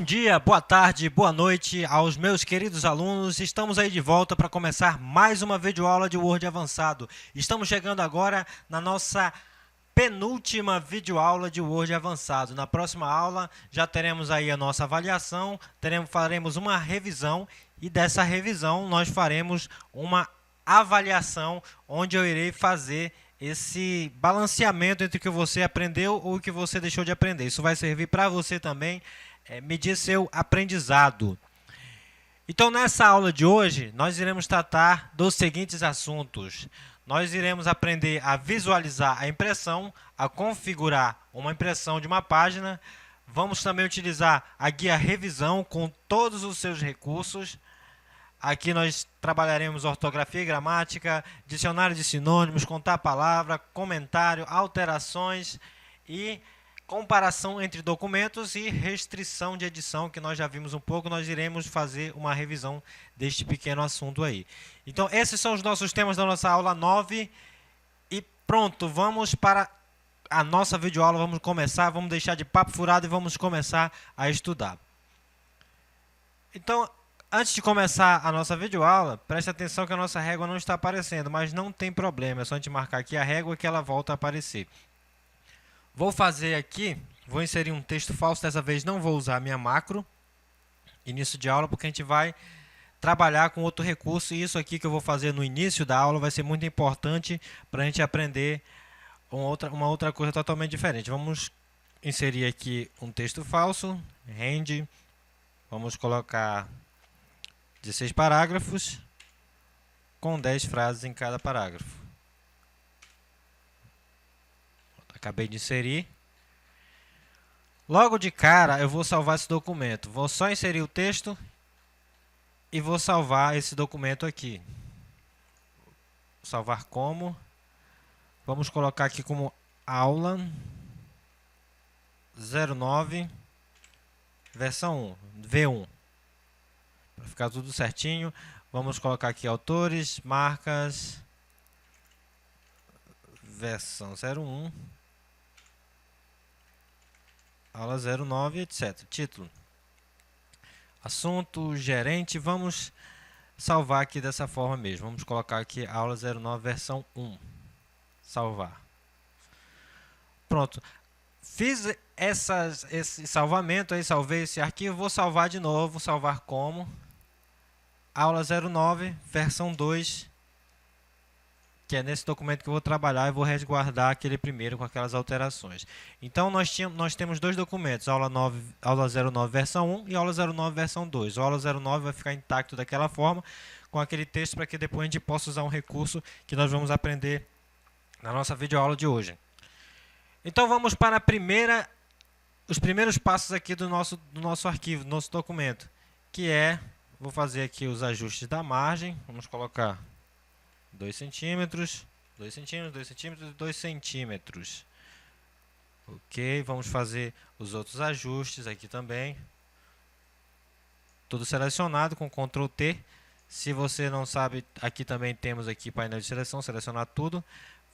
dia, boa tarde, boa noite aos meus queridos alunos. Estamos aí de volta para começar mais uma videoaula de Word Avançado. Estamos chegando agora na nossa penúltima videoaula de Word Avançado. Na próxima aula já teremos aí a nossa avaliação, faremos uma revisão e dessa revisão nós faremos uma avaliação onde eu irei fazer esse balanceamento entre o que você aprendeu ou o que você deixou de aprender. Isso vai servir para você também medir seu aprendizado. Então, nessa aula de hoje, nós iremos tratar dos seguintes assuntos. Nós iremos aprender a visualizar a impressão, a configurar uma impressão de uma página. Vamos também utilizar a guia revisão com todos os seus recursos. Aqui nós trabalharemos ortografia e gramática, dicionário de sinônimos, contar palavra, comentário, alterações e comparação entre documentos e restrição de edição, que nós já vimos um pouco. Nós iremos fazer uma revisão deste pequeno assunto aí. Então, esses são os nossos temas da nossa aula 9. E pronto, vamos para a nossa videoaula. Vamos começar, vamos deixar de papo furado e vamos começar a estudar. Então, antes de começar a nossa videoaula, preste atenção que a nossa régua não está aparecendo, mas não tem problema. É só a gente marcar aqui a régua que ela volta a aparecer. Vou fazer aqui, vou inserir um texto falso, dessa vez não vou usar a minha macro, início de aula, porque a gente vai trabalhar com outro recurso, e isso aqui que eu vou fazer no início da aula vai ser muito importante para a gente aprender uma outra coisa totalmente diferente. Vamos inserir aqui um texto falso, rende, vamos colocar 16 parágrafos, com 10 frases em cada parágrafo. Acabei de inserir. Logo de cara, eu vou salvar esse documento. Vou só inserir o texto e vou salvar esse documento aqui. Salvar como. Vamos colocar aqui como aula 09, versão 1, V1. Para ficar tudo certinho, vamos colocar aqui autores, marcas, versão 01. Aula 09, etc. Título. Assunto, gerente. Vamos salvar aqui dessa forma mesmo. Vamos colocar aqui aula 09, versão 1. Salvar. Pronto. Fiz esse salvamento aí, salvei esse arquivo. Vou salvar de novo. Salvar como aula 09, versão 2. Que é nesse documento que eu vou trabalhar e vou resguardar aquele primeiro com aquelas alterações. Então, nós temos dois documentos, aula 09 versão 1 e aula 09 versão 2. O aula 09 vai ficar intacto daquela forma, com aquele texto, para que depois a gente possa usar um recurso que nós vamos aprender na nossa videoaula de hoje. Então, vamos para os primeiros passos aqui do nosso arquivo, do nosso documento, que é, vou fazer aqui os ajustes da margem, vamos colocar 2 centímetros, 2 centímetros, 2 centímetros e 2 centímetros. Ok, vamos fazer os outros ajustes aqui também. Tudo selecionado com Ctrl T. Se você não sabe, aqui também temos aqui painel de seleção, selecionar tudo.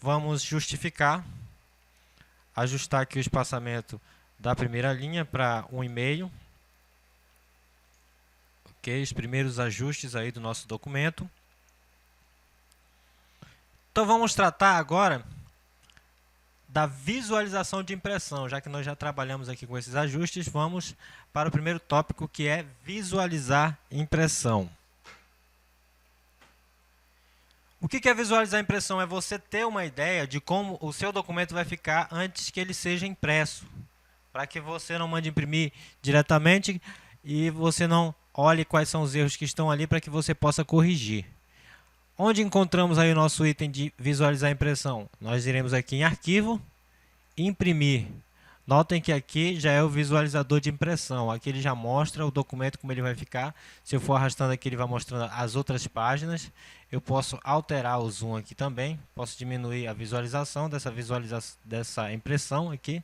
Vamos justificar. Ajustar aqui o espaçamento da primeira linha para 1,5. Ok, os primeiros ajustes aí do nosso documento. Então, vamos tratar agora da visualização de impressão. Já que nós já trabalhamos aqui com esses ajustes, vamos para o primeiro tópico, que é visualizar impressão. O que é visualizar impressão? É você ter uma ideia de como o seu documento vai ficar antes que ele seja impresso, para que você não mande imprimir diretamente e você não olhe quais são os erros que estão ali, para que você possa corrigir. Onde encontramos aí o nosso item de visualizar a impressão? Nós iremos aqui em arquivo, imprimir. Notem que aqui já é o visualizador de impressão. Aqui ele já mostra o documento como ele vai ficar. Se eu for arrastando aqui, ele vai mostrando as outras páginas. Eu posso alterar o zoom aqui também. Posso diminuir a visualização dessa impressão aqui.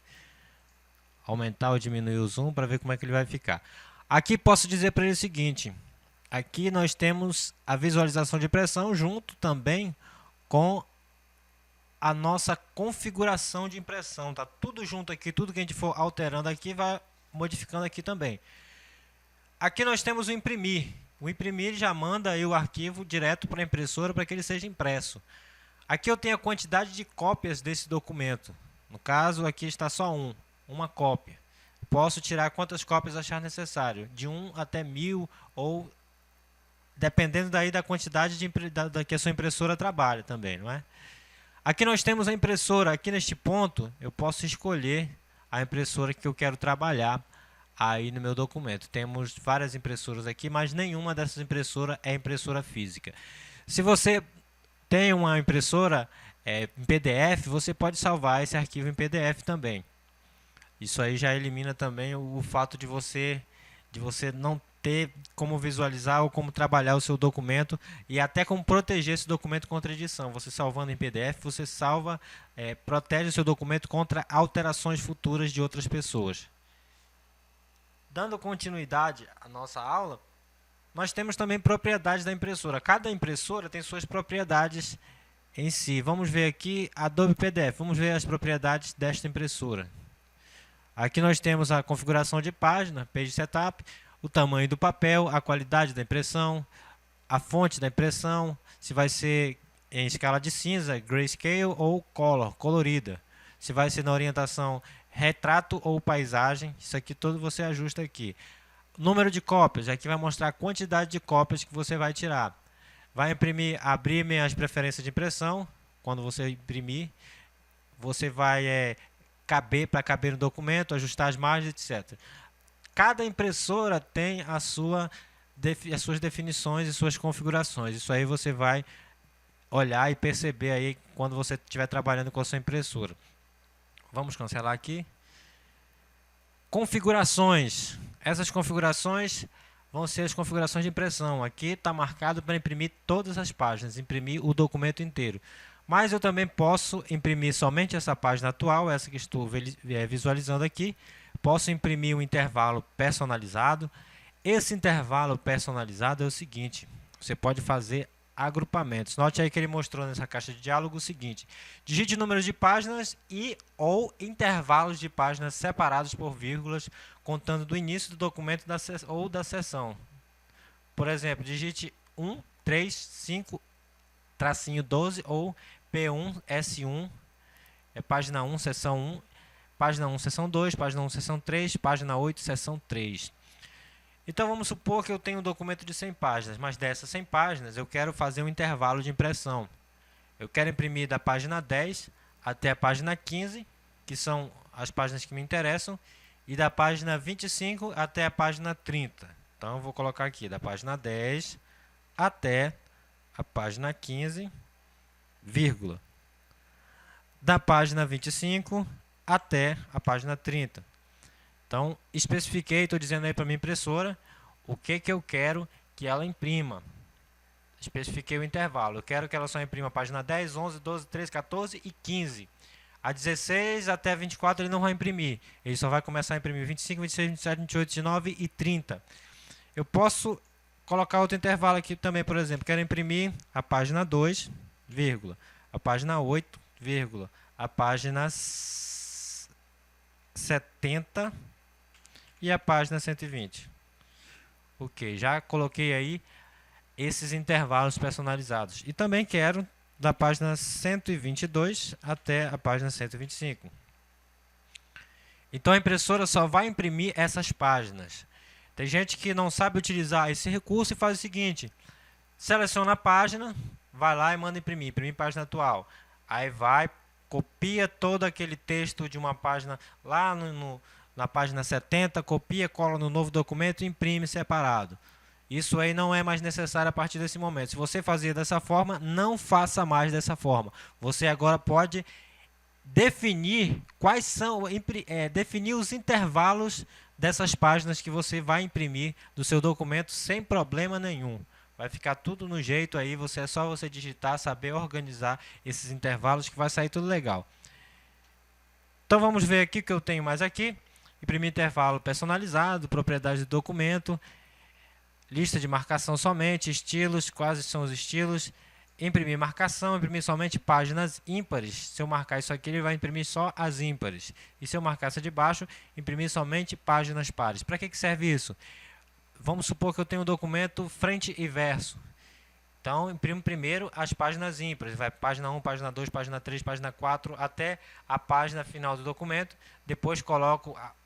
Aumentar ou diminuir o zoom para ver como é que ele vai ficar. Aqui posso dizer para ele o seguinte. Aqui nós temos a visualização de impressão junto também com a nossa configuração de impressão. Tá tudo junto aqui, tudo que a gente for alterando aqui vai modificando aqui também. Aqui nós temos o imprimir. O imprimir já manda aí o arquivo direto para a impressora para que ele seja impresso. Aqui eu tenho a quantidade de cópias desse documento. No caso, aqui está só uma cópia. Posso tirar quantas cópias achar necessário, de 1 até 1000, ou dependendo daí da quantidade que a sua impressora trabalha também, não é? Aqui nós temos a impressora. Aqui neste ponto, eu posso escolher a impressora que eu quero trabalhar aí no meu documento. Temos várias impressoras aqui, mas nenhuma dessas impressoras é impressora física. Se você tem uma impressora em PDF, você pode salvar esse arquivo em PDF também. Isso aí já elimina também o fato de você não ter como visualizar ou como trabalhar o seu documento e até como proteger esse documento contra edição. Você salvando em PDF, você protege o seu documento contra alterações futuras de outras pessoas. Dando continuidade à nossa aula, nós temos também propriedades da impressora. Cada impressora tem suas propriedades em si. Vamos ver aqui Adobe PDF. Vamos ver as propriedades desta impressora. Aqui nós temos a configuração de página, Page Setup, o tamanho do papel, a qualidade da impressão, a fonte da impressão, se vai ser em escala de cinza, grayscale ou color, colorida. Se vai ser na orientação retrato ou paisagem, isso aqui tudo você ajusta aqui. Número de cópias, aqui vai mostrar a quantidade de cópias que você vai tirar. Vai imprimir, abrir as preferências de impressão. Quando você imprimir, você vai caber no documento, ajustar as margens, etc. Cada impressora tem as suas definições e suas configurações. Isso aí você vai olhar e perceber aí quando você estiver trabalhando com a sua impressora. Vamos cancelar aqui. Configurações. Essas configurações vão ser as configurações de impressão. Aqui está marcado para imprimir todas as páginas, imprimir o documento inteiro. Mas eu também posso imprimir somente essa página atual, essa que estou visualizando aqui. Posso imprimir um intervalo personalizado. Esse intervalo personalizado é o seguinte: você pode fazer agrupamentos. Note aí que ele mostrou nessa caixa de diálogo o seguinte: digite números de páginas ou intervalos de páginas separados por vírgulas, contando do início do documento ou da seção. Por exemplo, digite 1, 3, 5, tracinho 12 ou P1, S1, página 1, seção 1, página 1, seção 2, página 1, seção 3, página 8, seção 3. Então vamos supor que eu tenho um documento de 100 páginas, mas dessas 100 páginas eu quero fazer um intervalo de impressão. Eu quero imprimir da página 10 até a página 15, que são as páginas que me interessam, e da página 25 até a página 30. Então eu vou colocar aqui da página 10 até a página 15, vírgula. Da página 25 até a página 30. Então, especifiquei, estou dizendo aí para a minha impressora o que eu quero que ela imprima. Especifiquei o intervalo. Eu quero que ela só imprima a página 10, 11, 12, 13, 14 e 15. A 16 até 24 ele não vai imprimir. Ele só vai começar a imprimir 25, 26, 27, 28, 29 e 30. Eu posso colocar outro intervalo aqui também, por exemplo. Quero imprimir a página 2, vírgula, a página 8, vírgula, a página 70 e a página 120. Ok, já coloquei aí esses intervalos personalizados. E também quero da página 122 até a página 125. Então a impressora só vai imprimir essas páginas. Tem gente que não sabe utilizar esse recurso e faz o seguinte: seleciona a página, vai lá e manda imprimir página atual. Aí vai, copia todo aquele texto de uma página lá na página 70, copia, cola no novo documento e imprime separado. Isso aí não é mais necessário a partir desse momento. Se você fazia dessa forma, não faça mais dessa forma. Você agora pode definir definir os intervalos dessas páginas que você vai imprimir do seu documento sem problema nenhum. Vai ficar tudo no jeito aí, é só você digitar, saber organizar esses intervalos que vai sair tudo legal. Então vamos ver aqui o que eu tenho mais aqui. Imprimir intervalo personalizado, propriedade do documento, lista de marcação somente, estilos, quais são os estilos, imprimir marcação, imprimir somente páginas ímpares. Se eu marcar isso aqui, ele vai imprimir só as ímpares. E se eu marcar essa de baixo, imprimir somente páginas pares. Para que serve isso? vamos supor que eu tenho um documento frente e verso. Então, imprimo primeiro as páginas ímpares, vai página 1, página 2, página 3, página 4, até a página final do documento. Depois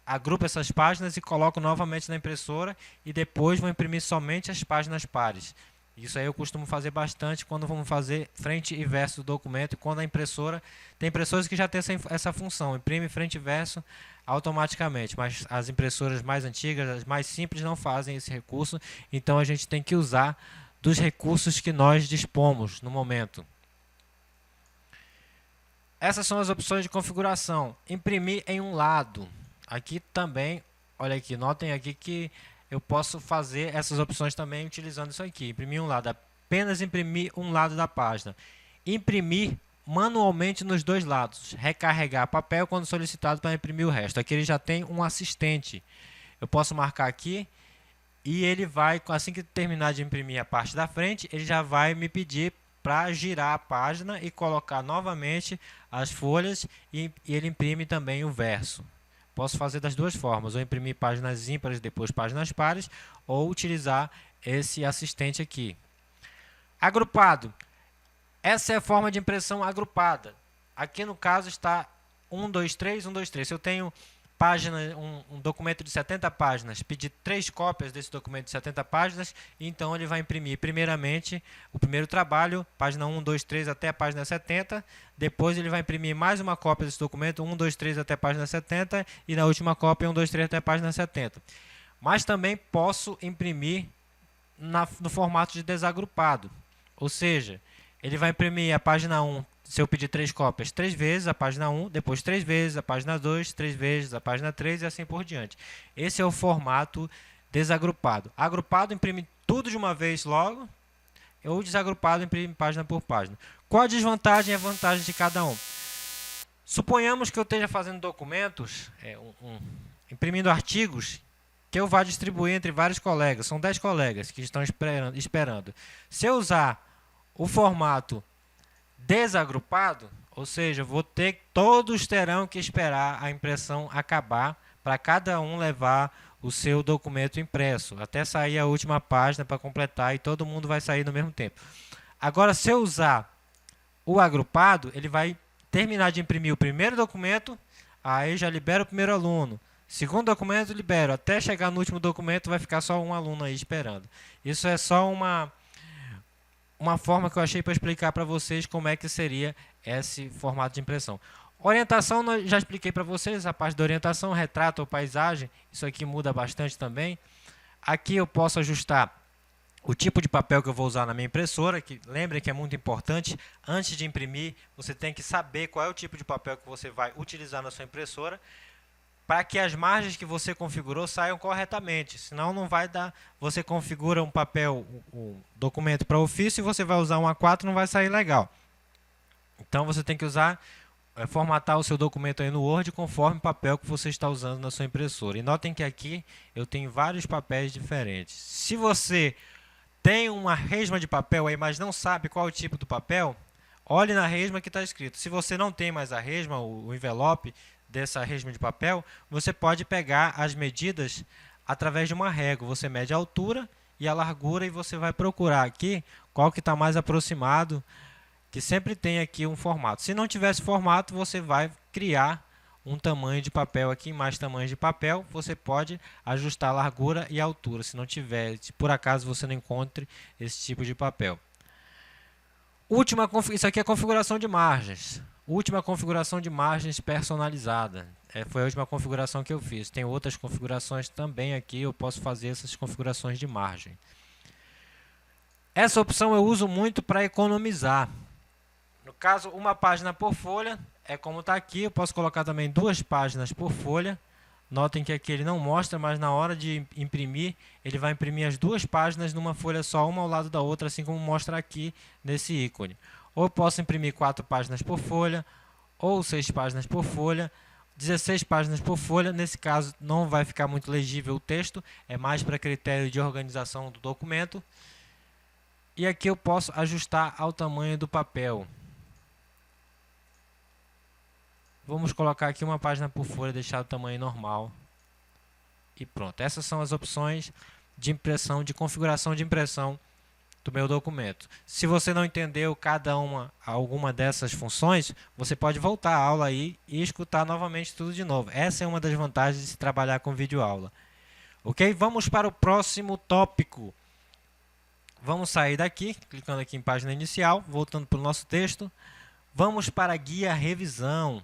agrupo essas páginas e coloco novamente na impressora e depois vou imprimir somente as páginas pares. Isso aí eu costumo fazer bastante quando vamos fazer frente e verso do documento. Quando a impressora, tem impressoras que já tem essa função, imprime frente e verso automaticamente, mas as impressoras mais antigas, as mais simples, não fazem esse recurso, então a gente tem que usar dos recursos que nós dispomos no momento. Essas são as opções de configuração. Imprimir em um lado. Aqui também, olha aqui, notem aqui que eu posso fazer essas opções também utilizando isso aqui. Imprimir um lado, apenas imprimir um lado da página. Imprimir manualmente nos dois lados. Recarregar papel quando solicitado para imprimir o resto. Aqui ele já tem um assistente. Eu posso marcar aqui. E ele vai, assim que terminar de imprimir a parte da frente, ele já vai me pedir para girar a página e colocar novamente as folhas e ele imprime também o verso. Posso fazer das duas formas, ou imprimir páginas ímpares, depois páginas pares, ou utilizar esse assistente aqui. Agrupado. Essa é a forma de impressão agrupada. Aqui no caso está 1, 2, 3, 1, 2, 3. Se eu tenho um documento de 70 páginas, pedir 3 cópias desse documento de 70 páginas, então ele vai imprimir primeiramente o primeiro trabalho, página 1, 2, 3 até a página 70, depois ele vai imprimir mais uma cópia desse documento, 1, 2, 3 até a página 70, e na última cópia 1, 2, 3 até a página 70. Mas também posso imprimir no formato de desagrupado, ou seja, ele vai imprimir a página 1, se eu pedir 3 cópias, 3 vezes a página 1, depois 3 vezes a página 2, 3 vezes a página 3 e assim por diante. Esse é o formato desagrupado. Agrupado imprime tudo de uma vez logo, ou desagrupado imprime página por página. Qual a desvantagem e a vantagem de cada um? Suponhamos que eu esteja fazendo documentos, imprimindo artigos, que eu vá distribuir entre vários colegas. São 10 colegas que estão esperando. Se eu usar o formato desagrupado, ou seja, todos terão que esperar a impressão acabar para cada um levar o seu documento impresso, até sair a última página para completar e todo mundo vai sair no mesmo tempo. Agora, se eu usar o agrupado, ele vai terminar de imprimir o primeiro documento, aí já libera o primeiro aluno. Segundo documento, libero. Até chegar no último documento, vai ficar só um aluno aí esperando. Isso é só uma forma que eu achei para explicar para vocês como é que seria esse formato de impressão. Orientação, já expliquei para vocês, a parte da orientação, retrato ou paisagem, isso aqui muda bastante também. Aqui eu posso ajustar o tipo de papel que eu vou usar na minha impressora, que lembrem que é muito importante, antes de imprimir, você tem que saber qual é o tipo de papel que você vai utilizar na sua impressora, para que as margens que você configurou saiam corretamente, senão não vai dar. Você configura um papel, um documento para ofício e você vai usar um A4, não vai sair legal. Então você tem que formatar o seu documento aí no Word conforme o papel que você está usando na sua impressora. E notem que aqui eu tenho vários papéis diferentes. Se você tem uma resma de papel aí, mas não sabe qual é o tipo do papel, olhe na resma que está escrito. Se você não tem mais a resma, o envelope dessa resma de papel, você pode pegar as medidas através de uma régua. Você mede a altura e a largura e você vai procurar aqui qual que está mais aproximado, que sempre tem aqui um formato. Se não tivesse formato, você vai criar um tamanho de papel aqui, mais tamanhos de papel, você pode ajustar a largura e a altura, se não tiver, se por acaso você não encontre esse tipo de papel. Isso aqui é a configuração de margens. Última configuração de margens personalizada. Foi a última configuração que eu fiz. Tem outras configurações também aqui, eu posso fazer essas configurações de margem. Essa opção eu uso muito para economizar. No caso, uma página por folha, é como está aqui. Eu posso colocar também 2 páginas por folha. Notem que aqui ele não mostra, mas na hora de imprimir, ele vai imprimir as 2 páginas numa folha só, uma ao lado da outra, assim como mostra aqui nesse ícone. Ou eu posso imprimir 4 páginas por folha, ou 6 páginas por folha, 16 páginas por folha. Nesse caso não vai ficar muito legível o texto, é mais para critério de organização do documento. E aqui eu posso ajustar ao tamanho do papel. Vamos colocar aqui uma página por folha, deixar o tamanho normal. E pronto, essas são as opções de impressão, de configuração de impressão do meu documento. Se você não entendeu alguma dessas funções, você pode voltar à aula aí e escutar novamente tudo de novo. Essa é uma das vantagens de se trabalhar com videoaula. Ok? Vamos para o próximo tópico. Vamos sair daqui, clicando aqui em página inicial, voltando para o nosso texto. Vamos para a guia revisão.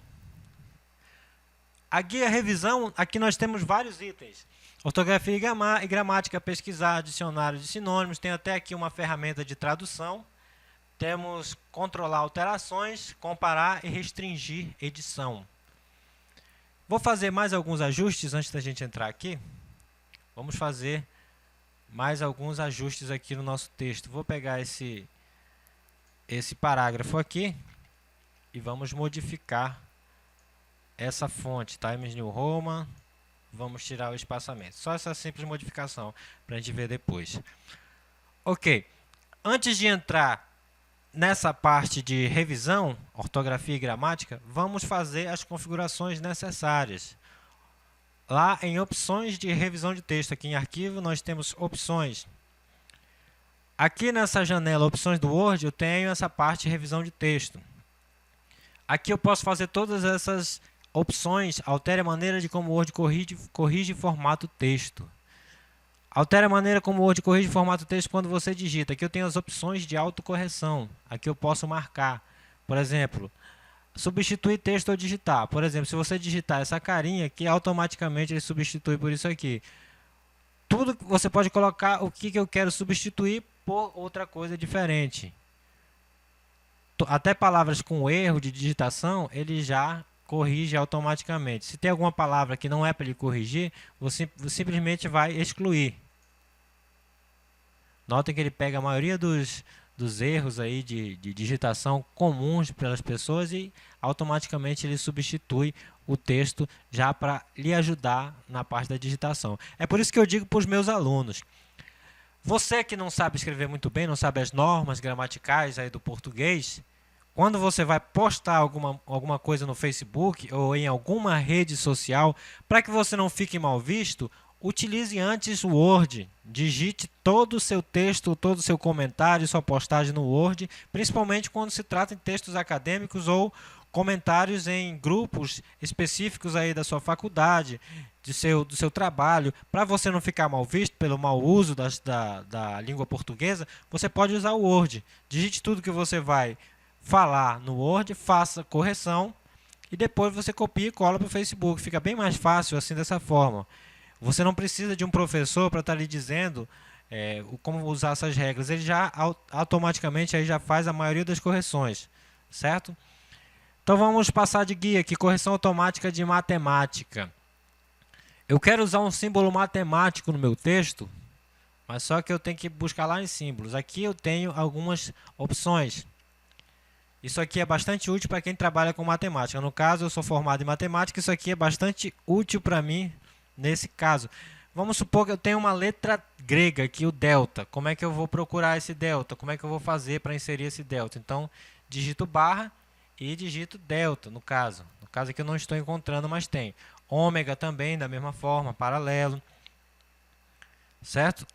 A guia revisão, aqui nós temos vários itens. Ortografia e gramática, pesquisar, dicionário de sinônimos, tem até aqui uma ferramenta de tradução. Temos controlar alterações, comparar e restringir edição. Vou fazer mais alguns ajustes antes da gente entrar aqui. Vamos fazer mais alguns ajustes aqui no nosso texto. Vou pegar esse parágrafo aqui e vamos modificar essa fonte, Times New Roman. Vamos tirar o espaçamento. Só essa simples modificação para a gente ver depois. Ok. Antes de entrar nessa parte de revisão, ortografia e gramática, vamos fazer as configurações necessárias. Lá em opções de revisão de texto, aqui em arquivo, nós temos opções. Aqui nessa janela opções do Word, eu tenho essa parte de revisão de texto. Aqui eu posso fazer todas essas opções. Altere a maneira de como o Word corrige formato texto. Altere a maneira como o Word corrige formato texto quando você digita. Aqui eu tenho as opções de autocorreção. Aqui eu posso marcar, por exemplo, substituir texto ou digitar. Por exemplo, se você digitar essa carinha aqui, automaticamente ele substitui por isso aqui. Tudo você pode colocar o que eu quero substituir por outra coisa diferente. Até palavras com erro de digitação, ele já corrige automaticamente. Se tem alguma palavra que não é para ele corrigir, você simplesmente vai excluir. Notem que ele pega a maioria dos erros aí de digitação comuns pelas pessoas e automaticamente ele substitui o texto já para lhe ajudar na parte da digitação. É por isso que eu digo para os meus alunos: você que não sabe escrever muito bem, não sabe as normas gramaticais aí do português, quando você vai postar alguma coisa no Facebook ou em alguma rede social, para que você não fique mal visto, utilize antes o Word. Digite todo o seu texto, todo o seu comentário, sua postagem no Word, principalmente quando se trata de textos acadêmicos ou comentários em grupos específicos aí da sua faculdade, do seu trabalho. Para você não ficar mal visto pelo mau uso da língua portuguesa, você pode usar o Word. Digite tudo que você vai falar no Word, faça correção e depois você copia e cola para o Facebook. Fica bem mais fácil assim, dessa forma. Você não precisa de um professor para estar lhe dizendo como usar essas regras. Ele já automaticamente aí já faz a maioria das correções, certo? Então vamos passar de guia aqui, correção automática de matemática. Eu quero usar um símbolo matemático no meu texto, mas só que eu tenho que buscar lá em símbolos. Aqui eu tenho algumas opções. Isso aqui é bastante útil para quem trabalha com matemática. No caso, eu sou formado em matemática, isso aqui é bastante útil para mim nesse caso. Vamos supor que eu tenho uma letra grega aqui, o delta. Como é que eu vou procurar esse delta? Como é que eu vou fazer para inserir esse delta? Então, digito barra e digito delta, no caso. No caso aqui eu não estou encontrando, mas tem. Ômega também, da mesma forma, paralelo. Certo?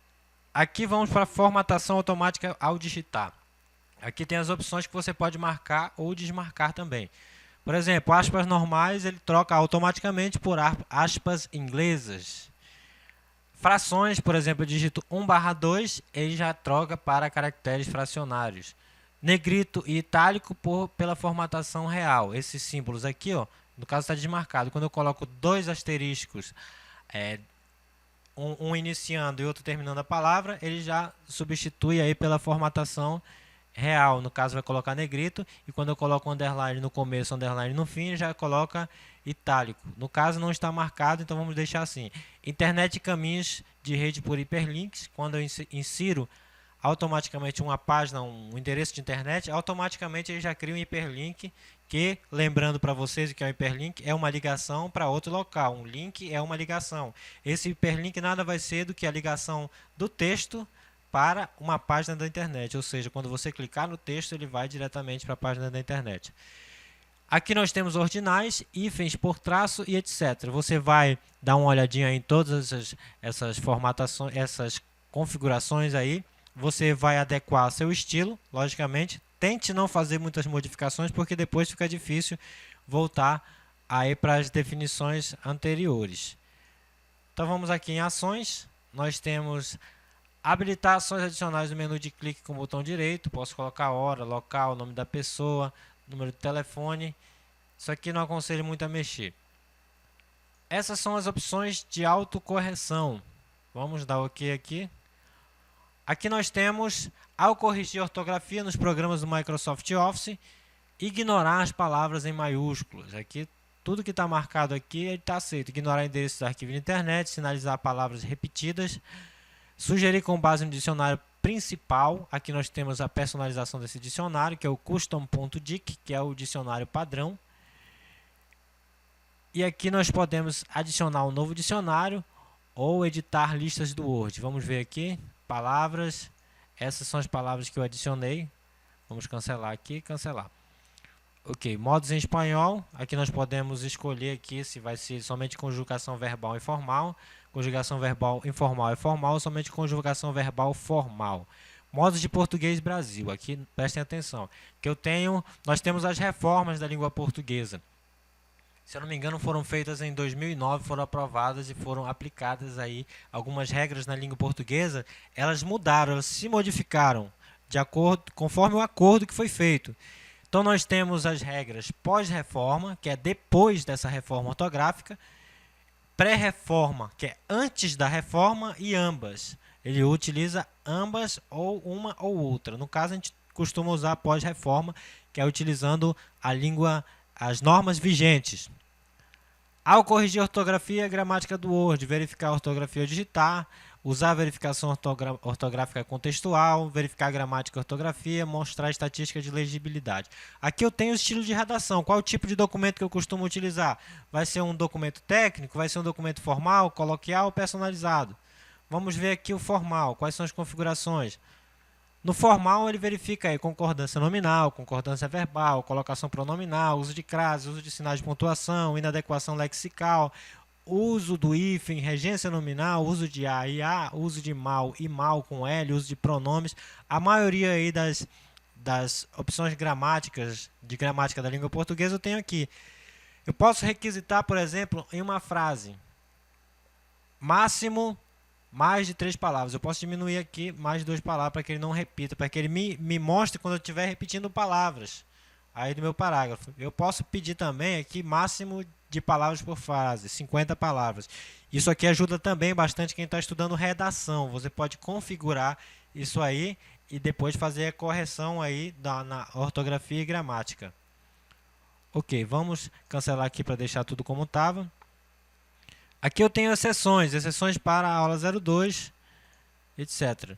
Aqui vamos para a formatação automática ao digitar. Aqui tem as opções que você pode marcar ou desmarcar também. Por exemplo, aspas normais ele troca automaticamente por aspas inglesas. Frações, por exemplo, eu digito 1/2, ele já troca para caracteres fracionários. Negrito e itálico pela formatação real. Esses símbolos aqui, ó, no caso está desmarcado. Quando eu coloco dois asteriscos, um iniciando e outro terminando a palavra, ele já substitui aí pela formatação real. No caso vai colocar negrito, e quando eu coloco underline no começo, underline no fim, já coloca itálico. No caso não está marcado, então vamos deixar assim. Internet e caminhos de rede por hiperlinks. Quando eu insiro automaticamente uma página, um endereço de internet, automaticamente ele já cria um hiperlink, que, lembrando para vocês que é um hiperlink, é uma ligação para outro local. Um link é uma ligação. Esse hiperlink nada vai ser do que a ligação do texto para uma página da internet, ou seja, quando você clicar no texto, ele vai diretamente para a página da internet. Aqui nós temos ordinais, hífens por traço e etc. Você vai dar uma olhadinha em todas essas formatações, essas configurações aí. Você vai adequar seu estilo, logicamente. Tente não fazer muitas modificações, porque depois fica difícil voltar aí para as definições anteriores. Então vamos aqui em ações. Nós temos habilitar ações adicionais no menu de clique com o botão direito. Posso colocar hora, local, nome da pessoa, número de telefone. Isso aqui não aconselho muito a mexer. Essas são as opções de autocorreção. Vamos dar OK aqui. Aqui nós temos, ao corrigir a ortografia nos programas do Microsoft Office, ignorar as palavras em maiúsculas. Aqui, tudo que está marcado aqui está aceito. Ignorar endereços de arquivo de internet, sinalizar palavras repetidas, sugerir com base no dicionário principal. Aqui nós temos a personalização desse dicionário, que é o custom.dic, que é o dicionário padrão. E aqui nós podemos adicionar um novo dicionário ou editar listas do Word. Vamos ver aqui, palavras. Essas são as palavras que eu adicionei. Vamos cancelar aqui, cancelar. Ok, modos em espanhol. Aqui nós podemos escolher aqui se vai ser somente conjugação verbal informal, conjugação verbal informal e formal, ou somente conjugação verbal formal. Modos de português Brasil. Aqui prestem atenção, que nós temos as reformas da língua portuguesa. Se eu não me engano, foram feitas em 2009, foram aprovadas e foram aplicadas aí algumas regras na língua portuguesa. Elas mudaram, elas se modificaram de acordo, conforme o acordo que foi feito. Então nós temos as regras pós-reforma, que é depois dessa reforma ortográfica, pré-reforma, que é antes da reforma, e ambas. Ele utiliza ambas ou uma ou outra. No caso, a gente costuma usar pós-reforma, que é utilizando a língua, as normas vigentes. Ao corrigir a ortografia e a gramática do Word, verificar a ortografia ou digitar, usar a verificação ortográfica contextual, verificar a gramática e ortografia, mostrar a estatística de legibilidade. Aqui eu tenho o estilo de redação. Qual é o tipo de documento que eu costumo utilizar? Vai ser um documento técnico? Vai ser um documento formal, coloquial ou personalizado? Vamos ver aqui o formal. Quais são as configurações? No formal, ele verifica aí concordância nominal, concordância verbal, colocação pronominal, uso de crase, uso de sinais de pontuação, inadequação lexical, uso do hífen, regência nominal, uso de a e a, uso de mal e mal com L, uso de pronomes. A maioria aí das opções gramáticas, de gramática da língua portuguesa eu tenho aqui. Eu posso requisitar, por exemplo, em uma frase, máximo mais de 3 palavras. Eu posso diminuir aqui mais de 2 palavras para que ele não repita, para que ele me mostre quando eu estiver repetindo palavras aí do meu parágrafo. Eu posso pedir também aqui máximo de palavras por frase, 50 palavras. Isso aqui ajuda também bastante quem está estudando redação. Você pode configurar isso aí e depois fazer a correção aí na ortografia e gramática. Ok, vamos cancelar aqui para deixar tudo como estava. Aqui eu tenho exceções para a aula 02, etc.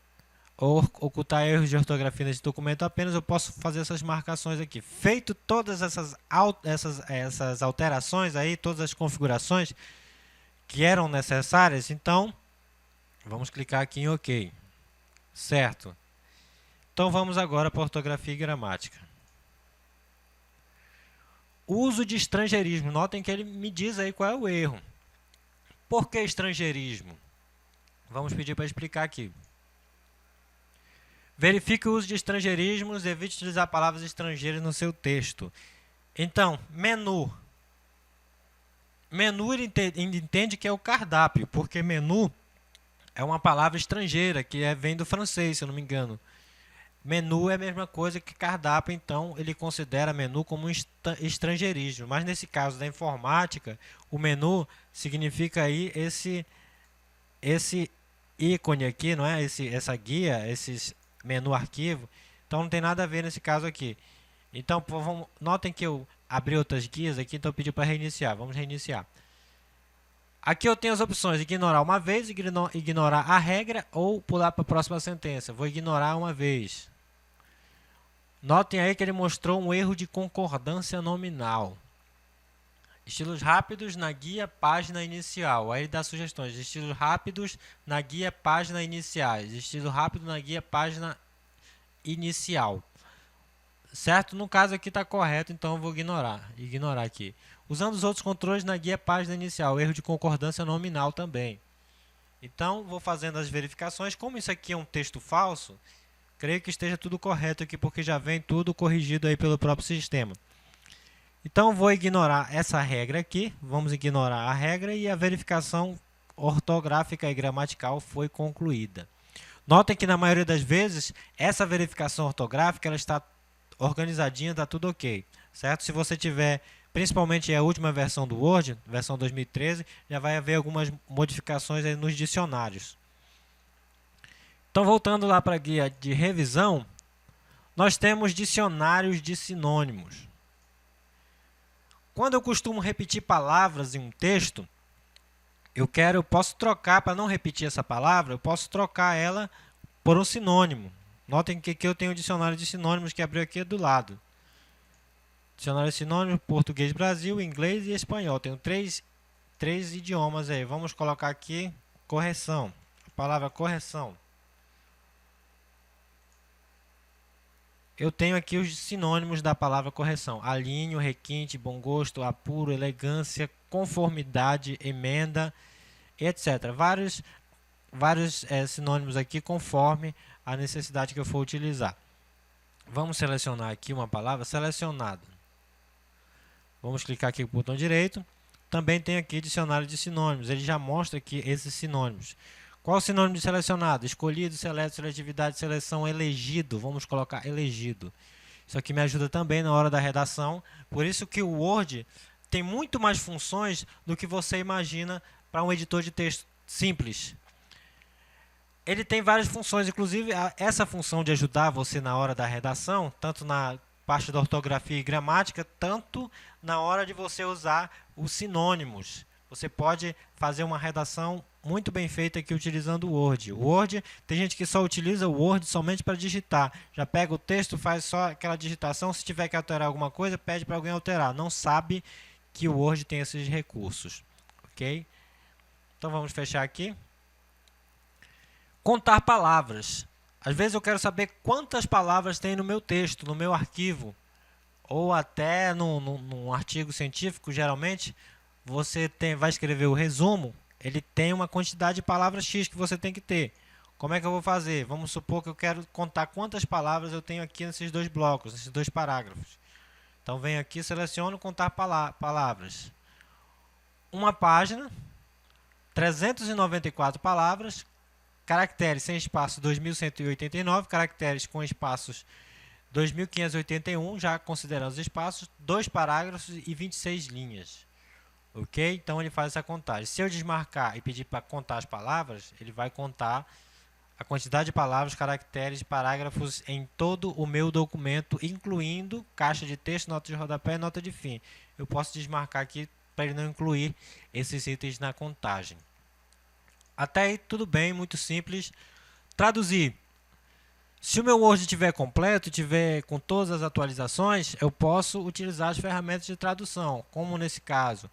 Ou ocultar erros de ortografia nesse documento apenas, eu posso fazer essas marcações aqui. Feito todas essas alterações aí, todas as configurações que eram necessárias, então vamos clicar aqui em OK. Certo. Então vamos agora para ortografia e gramática. Uso de estrangeirismo. Notem que ele me diz aí qual é o erro. Por que estrangeirismo? Vamos pedir para explicar aqui. Verifique o uso de estrangeirismos e evite utilizar palavras estrangeiras no seu texto. Então, menu. Menu ele entende que é o cardápio, porque menu é uma palavra estrangeira, que vem do francês, se eu não me engano. Menu é a mesma coisa que cardápio, então ele considera menu como um estrangeirismo. Mas nesse caso da informática, o menu significa aí esse ícone aqui, não é? Essa guia, esse menu arquivo. Então não tem nada a ver nesse caso aqui. Então notem que eu abri outras guias aqui, então eu pedi para reiniciar. Vamos reiniciar. Aqui eu tenho as opções: ignorar uma vez, ignorar a regra ou pular para a próxima sentença. Vou ignorar uma vez. Notem aí que ele mostrou um erro de concordância nominal. Estilos rápidos na guia página inicial. Aí ele dá sugestões. Estilos rápidos na guia página iniciais. Estilo rápido na guia página inicial. Certo? No caso aqui está correto, então eu vou ignorar aqui. Usando os outros controles na guia página inicial. Erro de concordância nominal também. Então, vou fazendo as verificações. Como isso aqui é um texto falso, creio que esteja tudo correto aqui, porque já vem tudo corrigido aí pelo próprio sistema. Então, vou ignorar essa regra aqui. Vamos ignorar a regra e a verificação ortográfica e gramatical foi concluída. Notem que, na maioria das vezes, essa verificação ortográfica ela está organizadinha, está tudo ok. Certo? Se você tiver, principalmente a última versão do Word, versão 2013, já vai haver algumas modificações aí nos dicionários. Então, voltando lá para a guia de revisão, nós temos dicionários de sinônimos. Quando eu costumo repetir palavras em um texto, eu posso trocar, para não repetir essa palavra, eu posso trocar ela por um sinônimo. Notem que aqui eu tenho o dicionário de sinônimos que abriu aqui do lado. Dicionário de sinônimos, português Brasil, inglês e espanhol. Tenho três idiomas aí. Vamos colocar aqui correção. A palavra correção. Eu tenho aqui os sinônimos da palavra correção: alinho, requinte, bom gosto, apuro, elegância, conformidade, emenda, etc. Vários sinônimos aqui conforme a necessidade que eu for utilizar. Vamos selecionar aqui uma palavra, selecionado. Vamos clicar aqui com o botão direito. Também tem aqui dicionário de sinônimos. Ele já mostra aqui esses sinônimos. Qual o sinônimo de selecionado? Escolhido, seleto, seletividade, seleção, elegido. Vamos colocar elegido. Isso aqui me ajuda também na hora da redação. Por isso que o Word tem muito mais funções do que você imagina para um editor de texto simples. Ele tem várias funções, inclusive essa função de ajudar você na hora da redação, tanto na parte da ortografia e gramática, tanto na hora de você usar os sinônimos. Você pode fazer uma redação muito bem feita aqui utilizando o Word. O Word, tem gente que só utiliza o Word somente para digitar. Já pega o texto, faz só aquela digitação. Se tiver que alterar alguma coisa, pede para alguém alterar. Não sabe que o Word tem esses recursos. Ok? Então vamos fechar aqui. Contar palavras. Às vezes eu quero saber quantas palavras tem no meu texto, no meu arquivo. Ou até num artigo científico, geralmente, você vai escrever o resumo, ele tem uma quantidade de palavras X que você tem que ter. Como é que eu vou fazer? Vamos supor que eu quero contar quantas palavras eu tenho aqui nesses dois blocos, nesses dois parágrafos. Então, venho aqui, seleciono contar palavras. Uma página, 394 palavras, caracteres sem espaço 2.189, caracteres com espaços 2.581, já considerando os espaços, 2 parágrafos e 26 linhas. Ok? Então, ele faz essa contagem. Se eu desmarcar e pedir para contar as palavras, ele vai contar a quantidade de palavras, caracteres, parágrafos em todo o meu documento, incluindo caixa de texto, nota de rodapé e nota de fim. Eu posso desmarcar aqui para ele não incluir esses itens na contagem. Até aí, tudo bem, muito simples. Traduzir. Se o meu Word estiver completo, estiver com todas as atualizações, eu posso utilizar as ferramentas de tradução, como nesse caso.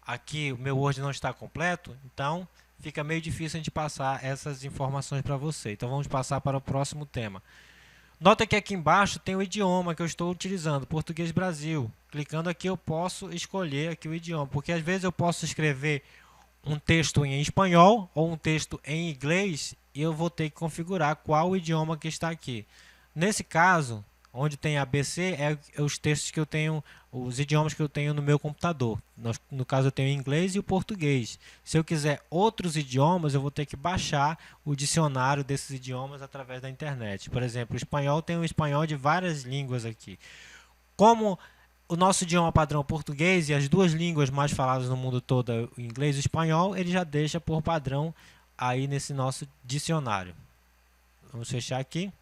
Aqui o meu Word não está completo, então fica meio difícil a gente passar essas informações para você. Então vamos passar para o próximo tema. Nota que aqui embaixo tem o idioma que eu estou utilizando, Português Brasil. Clicando aqui eu posso escolher aqui o idioma, porque às vezes eu posso escrever um texto em espanhol ou um texto em inglês e eu vou ter que configurar qual o idioma que está aqui. Nesse caso, onde tem ABC, é os textos que eu tenho, os idiomas que eu tenho no meu computador. No caso, eu tenho o inglês e o português. Se eu quiser outros idiomas, eu vou ter que baixar o dicionário desses idiomas através da internet. Por exemplo, o espanhol tem um espanhol de várias línguas aqui. Como o nosso idioma padrão português e as duas línguas mais faladas no mundo todo, o inglês e o espanhol, ele já deixa por padrão aí nesse nosso dicionário. Vamos fechar aqui.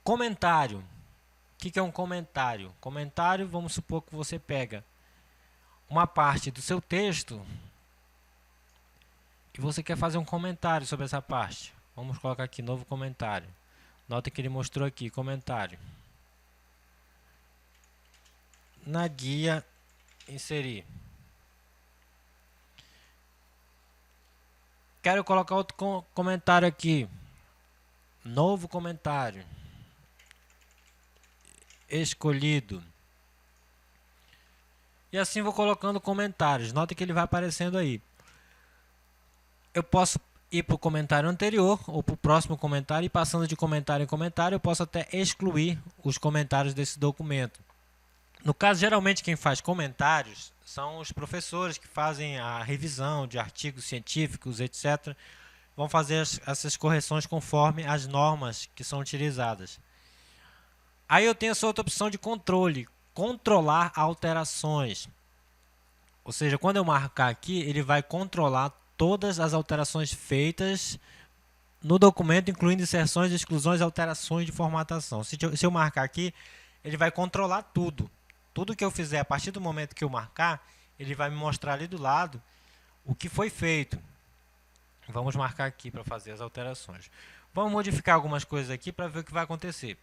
Comentário. O que é um comentário? Comentário, vamos supor que você pega uma parte do seu texto e você quer fazer um comentário sobre essa parte. Vamos colocar aqui, novo comentário. Nota que ele mostrou aqui, comentário. Na guia, inserir. Quero colocar outro comentário aqui. Novo comentário. Escolhido. E assim vou colocando comentários. Nota que ele vai aparecendo aí. Eu posso ir para o comentário anterior ou para o próximo comentário, e passando de comentário em comentário eu posso até excluir os comentários desse documento. No caso, geralmente quem faz comentários são os professores que fazem a revisão de artigos científicos, etc. Vão fazer essas correções conforme as normas que são utilizadas. Aí eu tenho essa outra opção de controle, controlar alterações. Ou seja, quando eu marcar aqui, ele vai controlar todas as alterações feitas no documento, incluindo inserções, exclusões, alterações de formatação. Se eu marcar aqui, ele vai controlar tudo. Tudo que eu fizer, a partir do momento que eu marcar, ele vai me mostrar ali do lado o que foi feito. Vamos marcar aqui para fazer as alterações. Vamos modificar algumas coisas aqui para ver o que vai acontecer.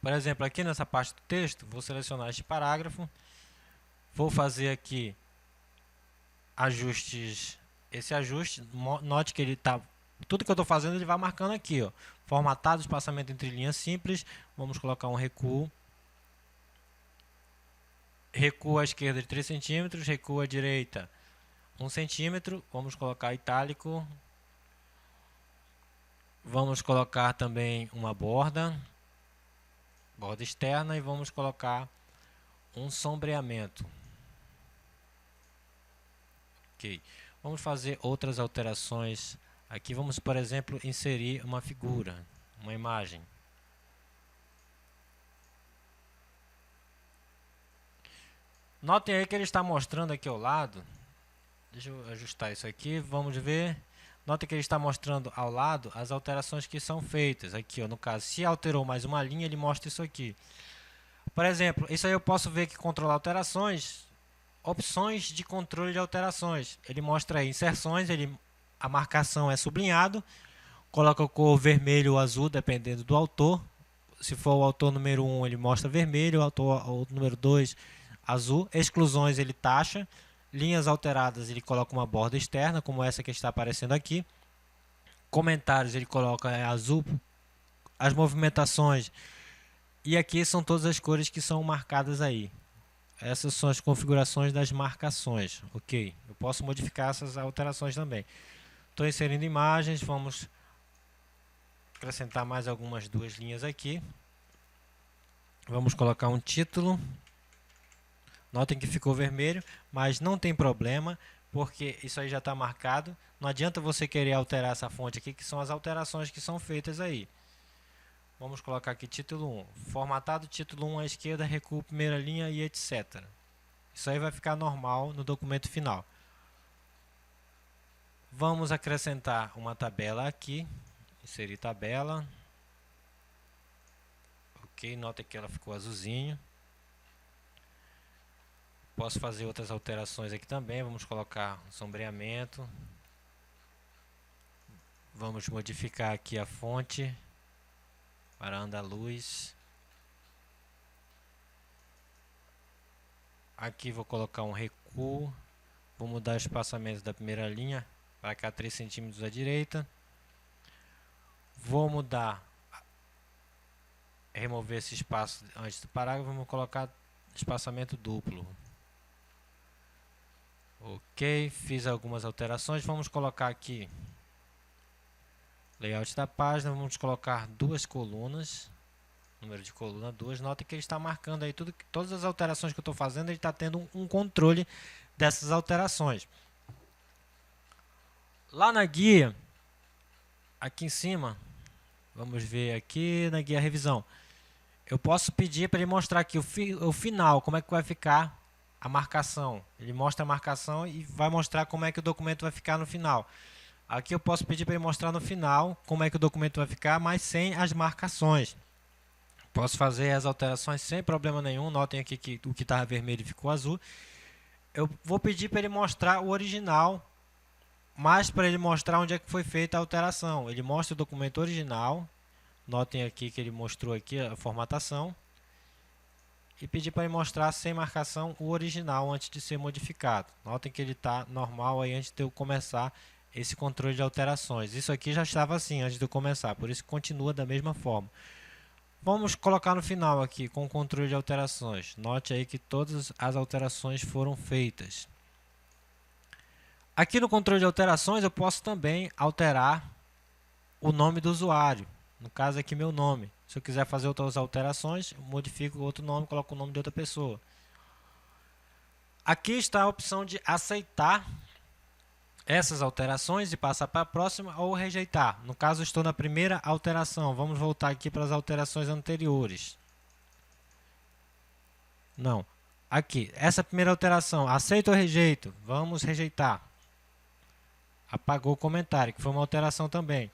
Por exemplo, aqui nessa parte do texto, vou selecionar este parágrafo. Vou fazer aqui ajustes. Esse ajuste, note que ele está... Tudo que eu estou fazendo, ele vai marcando aqui, ó. Formatado, espaçamento entre linhas simples. Vamos colocar um recuo. Recuo à esquerda de 3 centímetros, recuo à direita 1 centímetro. Vamos colocar itálico. Vamos colocar também uma borda externa, e vamos colocar um sombreamento. Ok. Vamos fazer outras alterações. Aqui vamos, por exemplo, inserir uma figura, uma imagem. Notem aí que ele está mostrando aqui ao lado. Deixa eu ajustar isso aqui, vamos ver. Notem que ele está mostrando ao lado as alterações que são feitas. Aqui, ó, no caso, se alterou mais uma linha, ele mostra isso aqui. Por exemplo, isso aí eu posso ver que controlar alterações, opções de controle de alterações. Ele mostra aí inserções, a marcação é sublinhado, coloca a cor vermelho ou azul, dependendo do autor. Se for o autor número 1, ele mostra vermelho, o número 2, azul. Exclusões, ele taxa. Linhas alteradas, ele coloca uma borda externa, como essa que está aparecendo aqui. Comentários, ele coloca azul. As movimentações, e aqui são todas as cores que são marcadas aí. Essas são as configurações das marcações, ok? Eu posso modificar essas alterações também. Estou inserindo imagens, vamos acrescentar mais algumas duas linhas aqui. Vamos colocar um título. Notem que ficou vermelho, mas não tem problema, porque isso aí já está marcado. Não adianta você querer alterar essa fonte aqui, que são as alterações que são feitas aí. Vamos colocar aqui título 1. Formatado, título 1 à esquerda, recuo, primeira linha e etc. Isso aí vai ficar normal no documento final. Vamos acrescentar uma tabela aqui. Inserir tabela. Ok, nota que ela ficou azulzinho. Posso fazer outras alterações aqui também. Vamos colocar um sombreamento. Vamos modificar aqui a fonte para andaluz. Aqui vou colocar um recuo. Vou mudar o espaçamento da primeira linha para cá 3 centímetros à direita. Vou mudar, remover esse espaço antes do parágrafo. Vamos colocar espaçamento duplo. Ok, fiz algumas alterações. Vamos colocar aqui layout da página. Vamos colocar duas colunas. Número de coluna 2. Nota que ele está marcando aí todas as alterações que eu estou fazendo. Ele está tendo um controle dessas alterações. Lá na guia, aqui em cima, vamos ver aqui na guia revisão. Eu posso pedir para ele mostrar aqui o final, como é que vai ficar a marcação. Ele mostra a marcação e vai mostrar como é que o documento vai ficar no final. Aqui eu posso pedir para ele mostrar no final como é que o documento vai ficar, mas sem as marcações. Posso fazer as alterações sem problema nenhum. Notem aqui que o que estava vermelho ficou azul. Eu vou pedir para ele mostrar o original, mas para ele mostrar onde é que foi feita a alteração. Ele mostra o documento original. Notem aqui que ele mostrou aqui a formatação. E pedir para ele mostrar sem marcação o original antes de ser modificado. Notem que ele está normal aí antes de eu começar esse controle de alterações. Isso aqui já estava assim antes de eu começar, por isso continua da mesma forma. Vamos colocar no final aqui com o controle de alterações. Note aí que todas as alterações foram feitas. Aqui no controle de alterações eu posso também alterar o nome do usuário. No caso aqui meu nome. Se eu quiser fazer outras alterações, eu modifico outro nome, coloco o nome de outra pessoa. Aqui está a opção de aceitar essas alterações e passar para a próxima ou rejeitar. No caso, estou na primeira alteração. Vamos voltar aqui para as alterações anteriores. Não. Aqui, essa primeira alteração, aceito ou rejeito? Vamos rejeitar. Apagou o comentário, que foi uma alteração também.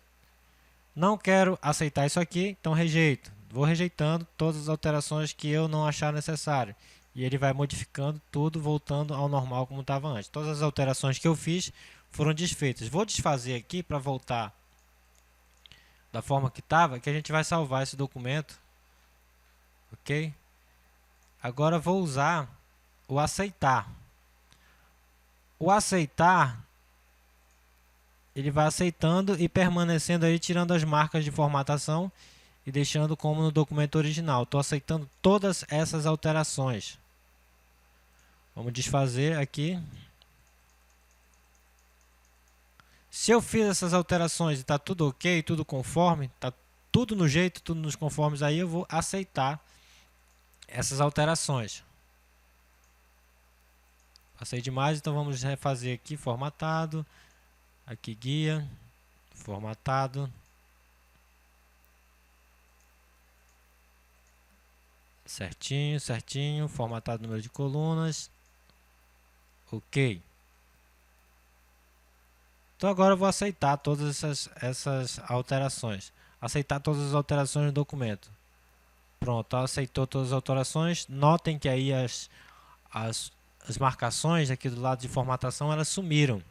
Não quero aceitar isso aqui, então rejeito. Vou rejeitando todas as alterações que eu não achar necessário. E ele vai modificando tudo, voltando ao normal como estava antes. Todas as alterações que eu fiz foram desfeitas. Vou desfazer aqui para voltar da forma que estava, que a gente vai salvar esse documento. Ok? Agora vou usar o aceitar. O aceitar, ele vai aceitando e permanecendo aí, tirando as marcas de formatação e deixando como no documento original. Estou aceitando todas essas alterações. Vamos desfazer aqui. Se eu fiz essas alterações e está tudo ok, tudo conforme, está tudo no jeito, tudo nos conformes, aí eu vou aceitar essas alterações. Passei demais, então vamos refazer aqui, formatado. Aqui guia, formatado. Certinho, certinho, formatado número de colunas. Ok. Então agora eu vou aceitar todas essas alterações. Aceitar todas as alterações no documento. Pronto, aceitou todas as alterações. Notem que aí as marcações aqui do lado de formatação, elas sumiram.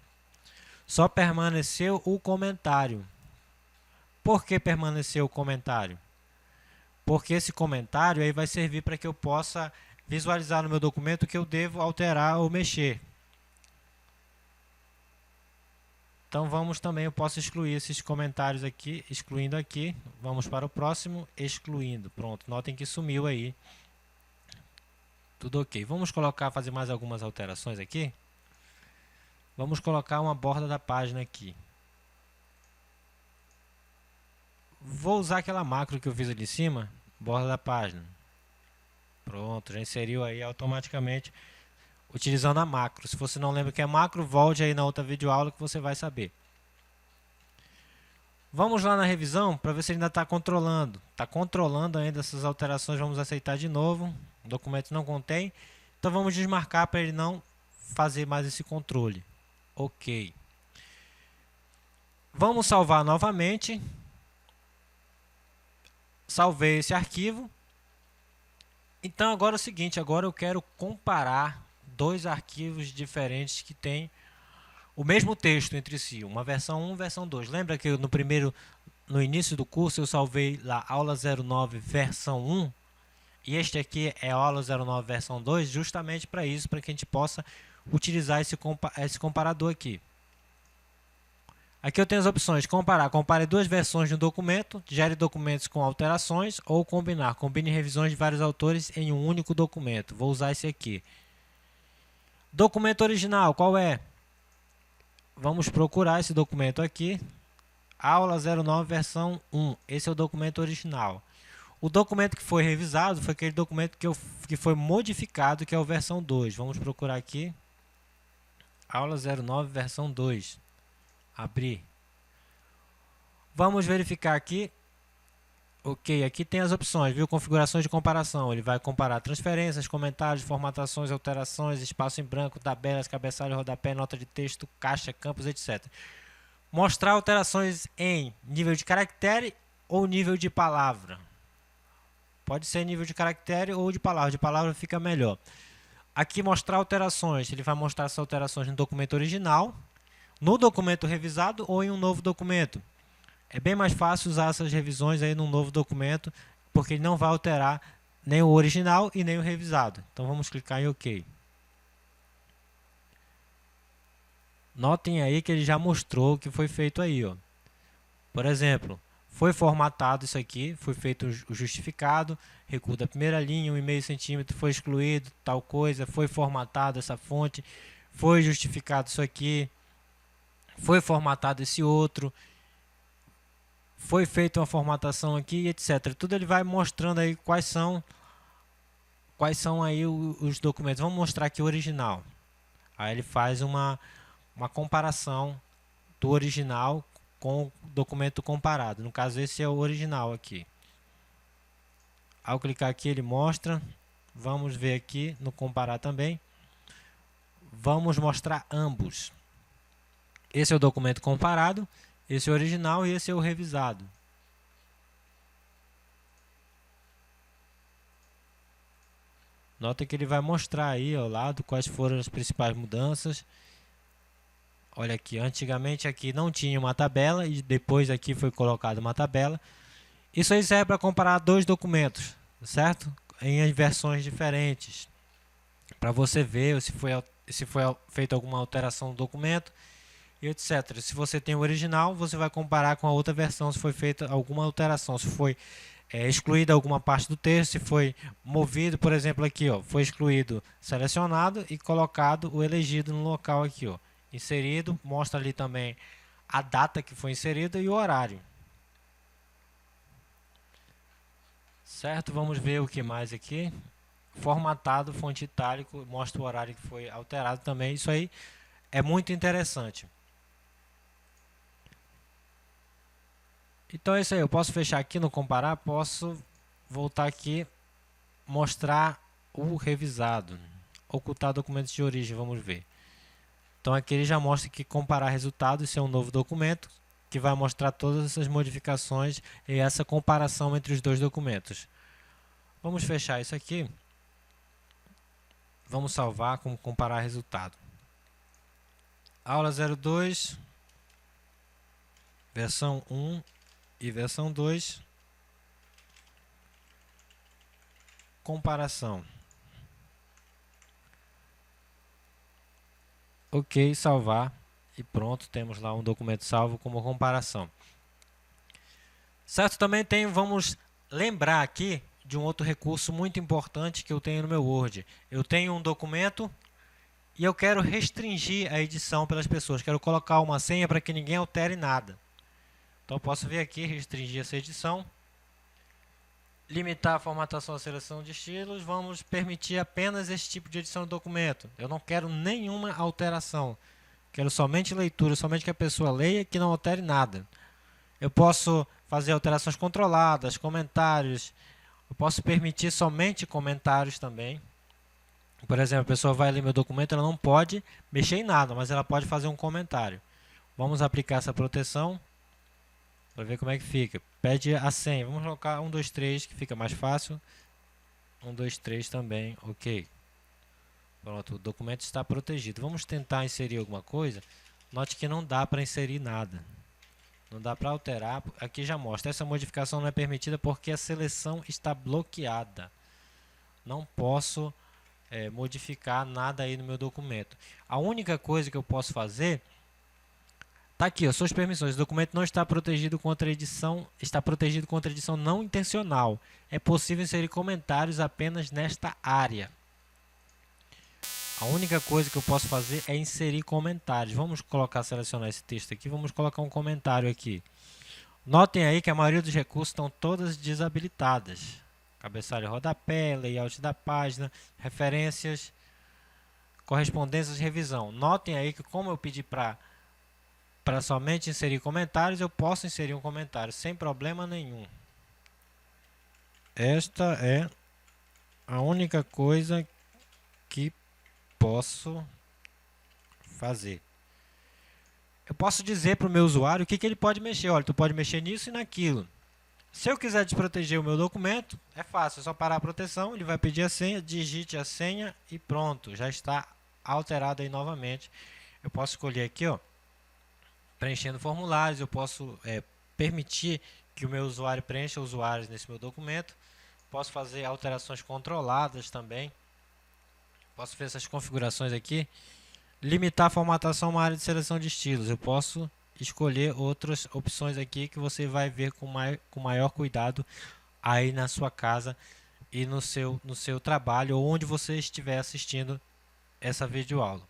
Só permaneceu o comentário. Por que permaneceu o comentário? Porque esse comentário aí vai servir para que eu possa visualizar no meu documento o que eu devo alterar ou mexer. Então vamos também, eu posso excluir esses comentários aqui, excluindo aqui. Vamos para o próximo, excluindo. Pronto, notem que sumiu aí. Tudo ok. Vamos fazer mais algumas alterações aqui. Vamos colocar uma borda da página aqui. Vou usar aquela macro que eu fiz ali em cima, borda da página. Pronto, já inseriu aí automaticamente, utilizando a macro. Se você não lembra o que é macro, volte aí na outra videoaula que você vai saber. Vamos lá na revisão para ver se ele ainda está controlando. Está controlando ainda essas alterações, vamos aceitar de novo. O documento não contém, então vamos desmarcar para ele não fazer mais esse controle. Ok. Vamos salvar novamente. Salvei esse arquivo. Então agora é o seguinte, agora eu quero comparar dois arquivos diferentes que têm o mesmo texto entre si, uma versão 1 e versão 2. Lembra que no início do curso eu salvei lá aula 09 versão 1 e este aqui é aula 09 versão 2, justamente para isso, para que a gente possa utilizar esse comparador aqui. Aqui eu tenho as opções comparar. Compare duas versões de um documento, gere documentos com alterações ou combinar. Combine revisões de vários autores em um único documento. Vou usar esse aqui. Documento original, qual é? Vamos procurar esse documento aqui. Aula 09, versão 1. Esse é o documento original. O documento que foi revisado foi aquele documento que foi modificado, que é a versão 2. Vamos procurar aqui. Aula 09, versão 2. Abrir. Vamos verificar aqui. Ok, aqui tem as opções, viu? Configurações de comparação. Ele vai comparar transferências, comentários, formatações, alterações, espaço em branco, tabelas, cabeçalho, rodapé, nota de texto, caixa, campos, etc. Mostrar alterações em nível de caractere ou nível de palavra. Pode ser nível de caractere ou de palavra. De palavra fica melhor. Aqui mostrar alterações. Ele vai mostrar essas alterações no documento original, no documento revisado ou em um novo documento. É bem mais fácil usar essas revisões aí num novo documento, porque ele não vai alterar nem o original e nem o revisado. Então vamos clicar em OK. Notem aí que ele já mostrou o que foi feito aí, ó. Por exemplo, foi formatado isso aqui, foi feito o justificado, recuo da primeira linha, 1,5 centímetro, foi excluído, tal coisa, foi formatado essa fonte, foi justificado isso aqui, foi formatado esse outro, foi feita uma formatação aqui, etc. Tudo ele vai mostrando aí quais são aí os documentos. Vamos mostrar aqui o original. Aí ele faz uma comparação do original com o documento comparado. No caso, esse é o original aqui. Ao clicar aqui, ele mostra. Vamos ver aqui no comparar também. Vamos mostrar ambos. Esse é o documento comparado, esse é o original e esse é o revisado. Nota que ele vai mostrar aí ao lado quais foram as principais mudanças. Olha aqui, antigamente aqui não tinha uma tabela e depois aqui foi colocada uma tabela. Isso aí serve para comparar dois documentos, certo? Em versões diferentes. Para você ver se foi feita alguma alteração no documento e etc. Se você tem o original, você vai comparar com a outra versão se foi feita alguma alteração, se foi excluída alguma parte do texto, se foi movido, por exemplo, aqui, ó, foi excluído, selecionado e colocado o elegido no local aqui, ó, inserido, mostra ali também a data que foi inserida e o horário. Certo? Vamos ver o que mais aqui. Formatado, fonte itálico, mostra o horário que foi alterado também. Isso aí é muito interessante. Então é isso aí, eu posso fechar aqui no comparar, posso voltar aqui, mostrar o revisado, ocultar documentos de origem, vamos ver. Então aqui ele já mostra que comparar resultados, esse é um novo documento, que vai mostrar todas essas modificações e essa comparação entre os dois documentos. Vamos fechar isso aqui, vamos salvar como comparar resultado. Aula 02, versão 1 e versão 2, comparação. Ok, salvar e pronto, temos lá um documento salvo como comparação. Certo? Também vamos lembrar aqui de um outro recurso muito importante que eu tenho no meu Word. Eu tenho um documento e eu quero restringir a edição pelas pessoas, quero colocar uma senha para que ninguém altere nada. Então, eu posso vir aqui, restringir essa edição, limitar a formatação e seleção de estilos, vamos permitir apenas esse tipo de edição do documento. Eu não quero nenhuma alteração, quero somente leitura, somente que a pessoa leia, que não altere nada. Eu posso fazer alterações controladas, comentários, eu posso permitir somente comentários também. Por exemplo, a pessoa vai ler meu documento, ela não pode mexer em nada, mas ela pode fazer um comentário. Vamos aplicar essa proteção. Para ver como é que fica. Pede a senha. Vamos colocar 1, 2, 3, que fica mais fácil. 1, 2, 3 também. Ok. Pronto, o documento está protegido. Vamos tentar inserir alguma coisa. Note que não dá para inserir nada. Não dá para alterar. Aqui já mostra. Essa modificação não é permitida porque a seleção está bloqueada. Não posso modificar nada aí no meu documento. A única coisa que eu posso fazer... Está aqui, ó, suas permissões. O documento não está protegido contra edição, está protegido contra edição não intencional. É possível inserir comentários apenas nesta área. A única coisa que eu posso fazer é inserir comentários. Vamos selecionar esse texto aqui, vamos colocar um comentário aqui. Notem aí que a maioria dos recursos estão todas desabilitadas. Cabeçalho e rodapé, layout da página, referências, correspondências e revisão. Notem aí que como eu pedi para somente inserir comentários, eu posso inserir um comentário sem problema nenhum. Esta é a única coisa que posso fazer. Eu posso dizer para o meu usuário o que ele pode mexer. Olha, tu pode mexer nisso e naquilo. Se eu quiser desproteger o meu documento, é fácil, é só parar a proteção, ele vai pedir a senha, digite a senha e pronto, já está alterado aí novamente. Eu posso escolher aqui, ó, preenchendo formulários, eu posso permitir que o meu usuário preencha usuários nesse meu documento. Posso fazer alterações controladas também. Posso ver essas configurações aqui. Limitar a formatação a uma área de seleção de estilos. Eu posso escolher outras opções aqui que você vai ver com maior cuidado aí na sua casa e no seu trabalho ou onde você estiver assistindo essa videoaula.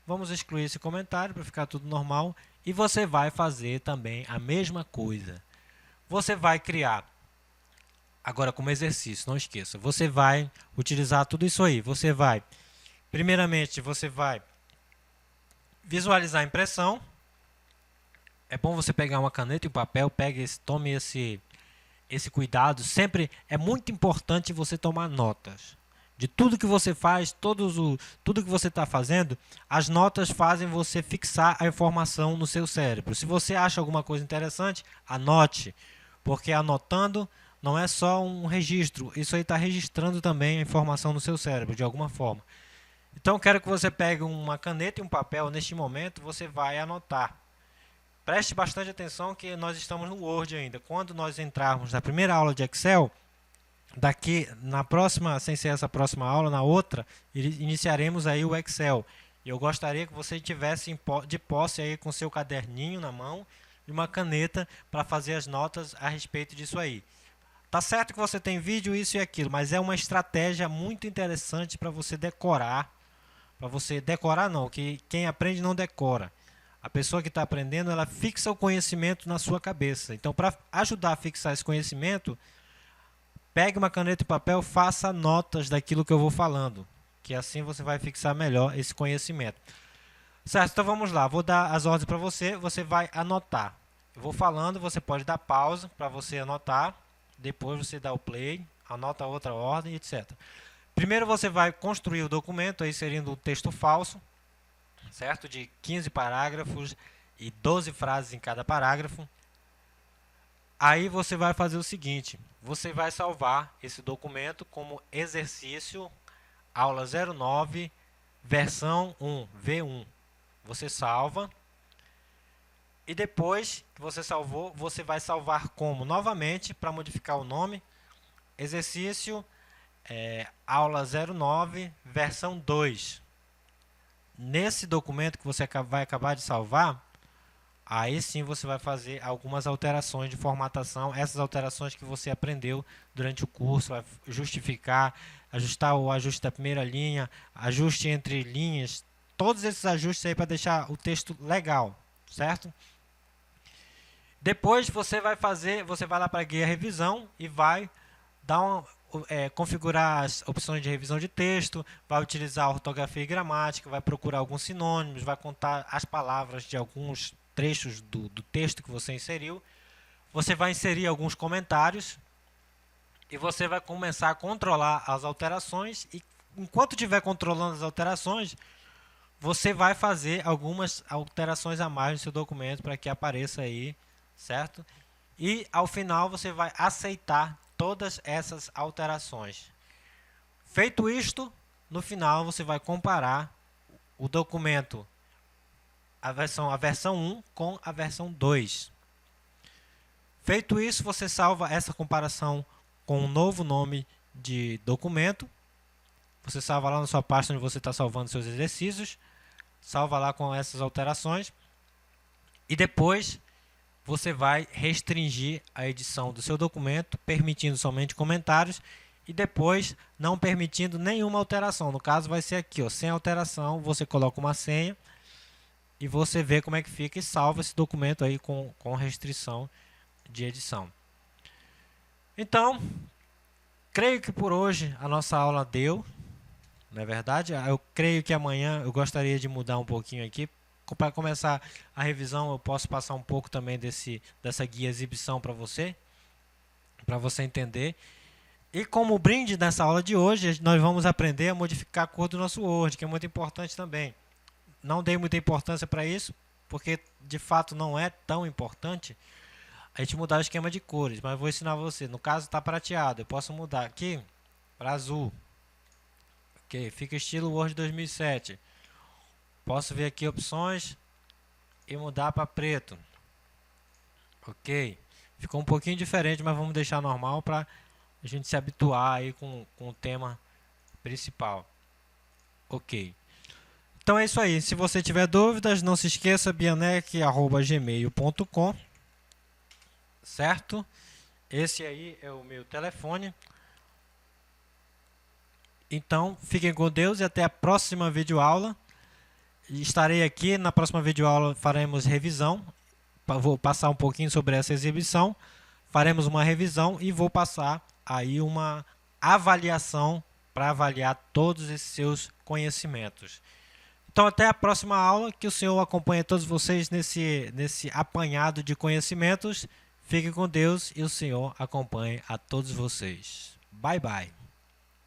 Vamos excluir esse comentário para ficar tudo normal. E você vai fazer também a mesma coisa. Você vai criar, agora como exercício, não esqueça, você vai utilizar tudo isso aí. Você vai, primeiramente, você vai visualizar a impressão. É bom você pegar uma caneta e um papel, tome esse cuidado. Sempre é muito importante você tomar notas. De tudo que você faz, tudo que você está fazendo, as notas fazem você fixar a informação no seu cérebro. Se você acha alguma coisa interessante, anote, porque anotando não é só um registro, isso aí está registrando também a informação no seu cérebro, de alguma forma. Então, quero que você pegue uma caneta e um papel. Neste momento, você vai anotar. Preste bastante atenção que nós estamos no Word ainda. Quando nós entrarmos na primeira aula de Excel, daqui na próxima, sem ser essa próxima aula, na outra, iniciaremos aí o Excel. E eu gostaria que você tivesse de posse aí com seu caderninho na mão e uma caneta para fazer as notas a respeito disso aí. Tá certo que você tem vídeo, isso e aquilo, mas é uma estratégia muito interessante para você decorar. Para você decorar não, que quem aprende não decora. A pessoa que está aprendendo, ela fixa o conhecimento na sua cabeça. Então, para ajudar a fixar esse conhecimento, pegue uma caneta e papel, faça notas daquilo que eu vou falando, que assim você vai fixar melhor esse conhecimento. Certo? Então vamos lá, vou dar as ordens para você, você vai anotar. Eu vou falando, você pode dar pausa para você anotar, depois você dá o play, anota outra ordem, etc. Primeiro você vai construir o documento, aí inserindo o texto falso, certo? De 15 parágrafos e 12 frases em cada parágrafo. Aí você vai fazer o seguinte, você vai salvar esse documento como exercício aula 09, versão 1, V1. Você salva e depois que você salvou, você vai salvar como novamente para modificar o nome, exercício aula 09, versão 2. Nesse documento que você vai acabar de salvar, aí sim você vai fazer algumas alterações de formatação, essas alterações que você aprendeu durante o curso, vai justificar, ajustar o ajuste da primeira linha, ajuste entre linhas, todos esses ajustes aí para deixar o texto legal, certo? Depois você vai lá para a guia revisão e vai dar configurar as opções de revisão de texto, vai utilizar ortografia e gramática, vai procurar alguns sinônimos, vai contar as palavras de alguns trechos do texto que você inseriu. Você vai inserir alguns comentários e você vai começar a controlar as alterações. E enquanto estiver controlando as alterações, você vai fazer algumas alterações a mais no seu documento para que apareça aí, certo? E ao final você vai aceitar todas essas alterações. Feito isto, no final você vai comparar o documento, a versão 1 com a versão 2. Feito isso, você salva essa comparação com um novo nome de documento. Você salva lá na sua pasta onde você está salvando seus exercícios. Salva lá com essas alterações. E depois você vai restringir a edição do seu documento, permitindo somente comentários e depois não permitindo nenhuma alteração. No caso vai ser aqui, ó, sem alteração, você coloca uma senha e você vê como é que fica e salva esse documento aí com restrição de edição. Então, creio que por hoje a nossa aula deu, não é verdade? Eu creio que amanhã eu gostaria de mudar um pouquinho aqui. Para começar a revisão, eu posso passar um pouco também dessa guia exibição para você entender. E como brinde nessa aula de hoje, nós vamos aprender a modificar a cor do nosso Word, que é muito importante também. Não dei muita importância para isso, porque de fato não é tão importante a gente mudar o esquema de cores, mas vou ensinar você. No caso está prateado, eu posso mudar aqui para azul. Ok, fica estilo Word 2007. Posso ver aqui opções e mudar para preto. Ok. Ficou um pouquinho diferente, mas vamos deixar normal para a gente se habituar aí com o tema principal. Ok. Então é isso aí. Se você tiver dúvidas, não se esqueça, bianec@gmail.com. Certo? Esse aí é o meu telefone. Então, fiquem com Deus e até a próxima videoaula. estarei aqui na próxima videoaula, faremos revisão. Vou passar um pouquinho sobre essa exibição, faremos uma revisão e vou passar aí uma avaliação para avaliar todos esses seus conhecimentos. Então, até a próxima aula, que o Senhor acompanhe todos vocês nesse apanhado de conhecimentos. Fique com Deus e o Senhor acompanhe a todos vocês. Bye, bye.